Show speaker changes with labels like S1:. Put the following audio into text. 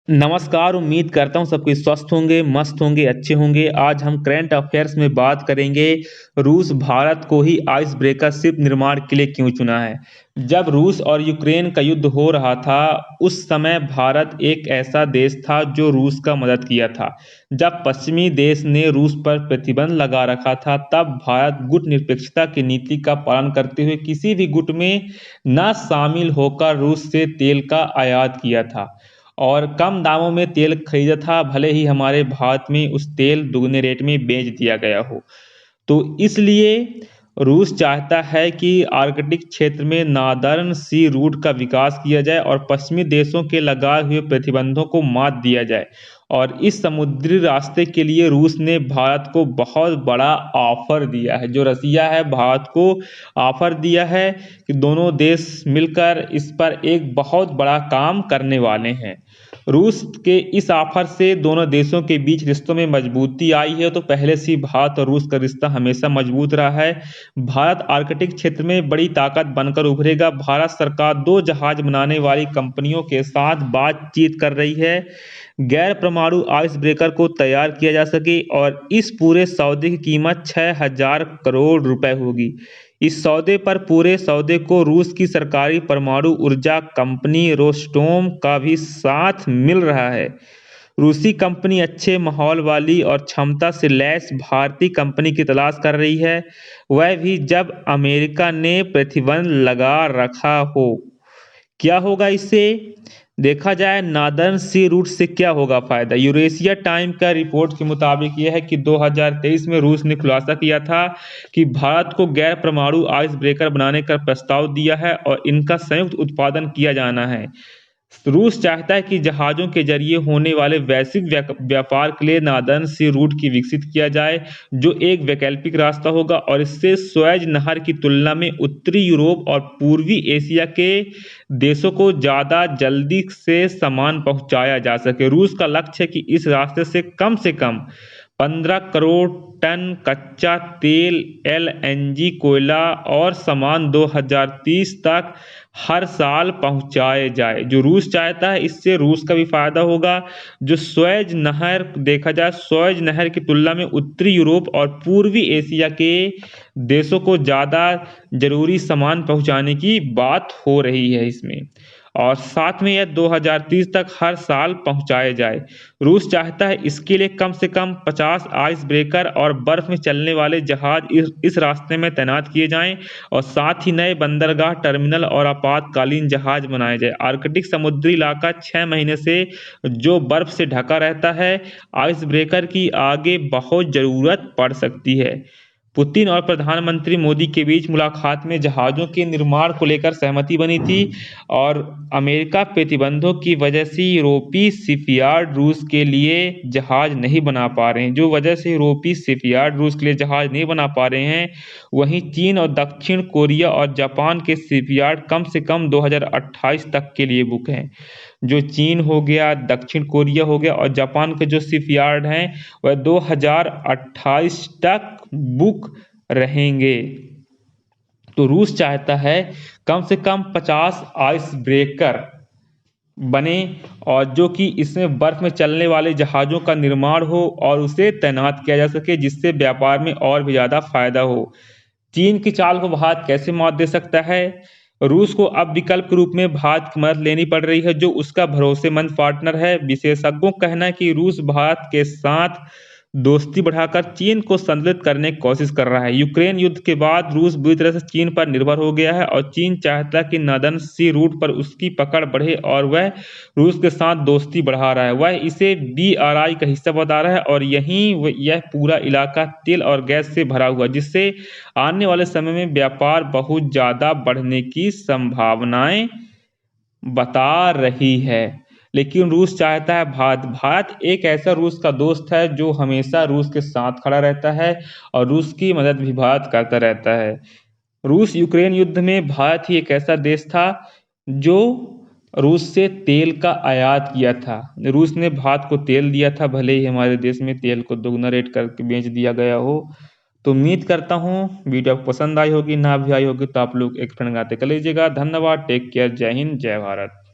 S1: नमस्कार, उम्मीद करता हूँ सबके स्वस्थ होंगे, मस्त होंगे, अच्छे होंगे। आज हम करंट अफ़ेयर्स में बात करेंगे, रूस भारत को ही आइस ब्रेकर शिप निर्माण के लिए क्यों चुना है। जब रूस और यूक्रेन का युद्ध हो रहा था, उस समय भारत एक ऐसा देश था जो रूस का मदद किया था। जब पश्चिमी देश ने रूस पर प्रतिबंध लगा रखा था, तब भारत गुटनिरपेक्षता की नीति का पालन करते हुए किसी भी गुट में न शामिल होकर रूस से तेल का आयात किया था और कम दामों में तेल खरीदा था, भले ही हमारे भारत में उस तेल दुगने रेट में बेच दिया गया हो। तो इसलिए रूस चाहता है कि आर्कटिक क्षेत्र में नॉर्दर्न सी रूट का विकास किया जाए और पश्चिमी देशों के लगाए हुए प्रतिबंधों को मात दिया जाए। और इस समुद्री रास्ते के लिए रूस ने भारत को बहुत बड़ा ऑफर दिया है। जो रसिया है, भारत को ऑफर दिया है कि दोनों देश मिलकर इस पर एक बहुत बड़ा काम करने वाले हैं। रूस के इस ऑफर से दोनों देशों के बीच रिश्तों में मजबूती आई है। तो पहले से ही भारत और रूस का रिश्ता हमेशा मजबूत रहा है। भारत आर्कटिक क्षेत्र में बड़ी ताकत बनकर उभरेगा। भारत सरकार 2 जहाज बनाने वाली कंपनियों के साथ बातचीत कर रही है, गैर परमाणु आइस ब्रेकर को तैयार किया जा सके, और इस पूरे सौदे की कीमत 6,000 करोड़ रुपए होगी। इस सौदे पर पूरे सौदे को रूस की सरकारी परमाणु ऊर्जा कंपनी रोस्टोम का भी साथ मिल रहा है। रूसी कंपनी अच्छे माहौल वाली और क्षमता से लैस भारतीय कंपनी की तलाश कर रही है, वह भी जब अमेरिका ने प्रतिबंध लगा रखा हो। क्या होगा इससे? देखा जाए नॉर्दर्न सी रूट से क्या होगा फायदा। यूरेशिया टाइम का रिपोर्ट के मुताबिक यह है कि 2023 में रूस ने खुलासा किया था कि भारत को गैर परमाणु आइस ब्रेकर बनाने का प्रस्ताव दिया है और इनका संयुक्त उत्पादन किया जाना है। रूस चाहता है कि जहाज़ों के जरिए होने वाले वैश्विक व्यापार के लिए नॉर्दर्न सी रूट की विकसित किया जाए, जो एक वैकल्पिक रास्ता होगा और इससे स्वेज नहर की तुलना में उत्तरी यूरोप और पूर्वी एशिया के देशों को ज़्यादा जल्दी से सामान पहुंचाया जा सके। रूस का लक्ष्य है कि इस रास्ते से कम 15 करोड़ टन कच्चा तेल, एलएनजी, कोयला और सामान 2030 तक हर साल पहुंचाए जाए। जो रूस चाहता है, इससे रूस का भी फायदा होगा। जो स्वेज नहर देखा जाए, स्वेज नहर की तुलना में उत्तरी यूरोप और पूर्वी एशिया के देशों को ज़्यादा जरूरी सामान पहुंचाने की बात हो रही है इसमें, और साथ में यह 2030 तक हर साल पहुंचाए जाए। रूस चाहता है इसके लिए कम से कम 50 आइस ब्रेकर और बर्फ में चलने वाले जहाज इस रास्ते में तैनात किए जाएं और साथ ही नए बंदरगाह, टर्मिनल और आपातकालीन जहाज बनाए जाए। आर्कटिक समुद्री इलाका 6 महीने से जो बर्फ से ढका रहता है, आइस ब्रेकर की आगे बहुत ज़रूरत पड़ सकती है। पुतिन और प्रधानमंत्री मोदी के बीच मुलाकात में जहाज़ों के निर्माण को लेकर सहमति बनी थी और अमेरिका प्रतिबंधों की वजह से यूरोपीय शिपयार्ड रूस के लिए जहाज नहीं बना पा रहे हैं। जो वजह से यूरोपीय शिपयार्ड रूस के लिए जहाज नहीं बना पा रहे हैं, वहीं चीन और दक्षिण कोरिया और जापान के शिपयार्ड कम से कम 2028 तक के लिए बुक हैं। जो चीन हो गया, दक्षिण कोरिया हो गया और जापान के जो शिपयार्ड हैं, वह 2028 तक बुक रहेंगे। तो रूस चाहता है कम से कम 50 आइस ब्रेकर बने और जो कि इसमें बर्फ में चलने वाले जहाज़ों का निर्माण हो और उसे तैनात किया जा सके, जिससे व्यापार में और भी ज़्यादा फायदा हो। चीन की चाल को भारत कैसे मात दे सकता है? रूस को अब विकल्प के रूप में भारत की मदद लेनी पड़ रही है, जो उसका भरोसेमंद पार्टनर है। विशेषज्ञों का कहना है कि रूस भारत के साथ दोस्ती बढ़ाकर चीन को संतुलित करने की कोशिश कर रहा है। यूक्रेन युद्ध के बाद रूस बुरी तरह से चीन पर निर्भर हो गया है और चीन चाहता है कि नॉर्दर्न सी रूट पर उसकी पकड़ बढ़े और वह रूस के साथ दोस्ती बढ़ा रहा है। वह इसे BRI का हिस्सा बता रहा है और यह पूरा इलाका तेल और गैस से भरा हुआ, जिससे आने वाले समय में व्यापार बहुत ज़्यादा बढ़ने की संभावनाएं बता रही है। लेकिन रूस चाहता है भारत एक ऐसा रूस का दोस्त है जो हमेशा रूस के साथ खड़ा रहता है और रूस की मदद भी भारत करता रहता है। रूस यूक्रेन युद्ध में भारत ही एक ऐसा देश था जो रूस से तेल का आयात किया था। रूस ने भारत को तेल दिया था, भले ही हमारे देश में तेल को दोगुना रेट करके बेच दिया गया हो। तो उम्मीद करता हूँ वीडियो आपको पसंद आई होगी। ना भी आई होगी तो आप लोग एक फ्रेंड गाते कर लीजिएगा। धन्यवाद, टेक केयर, जय हिंद, जय भारत।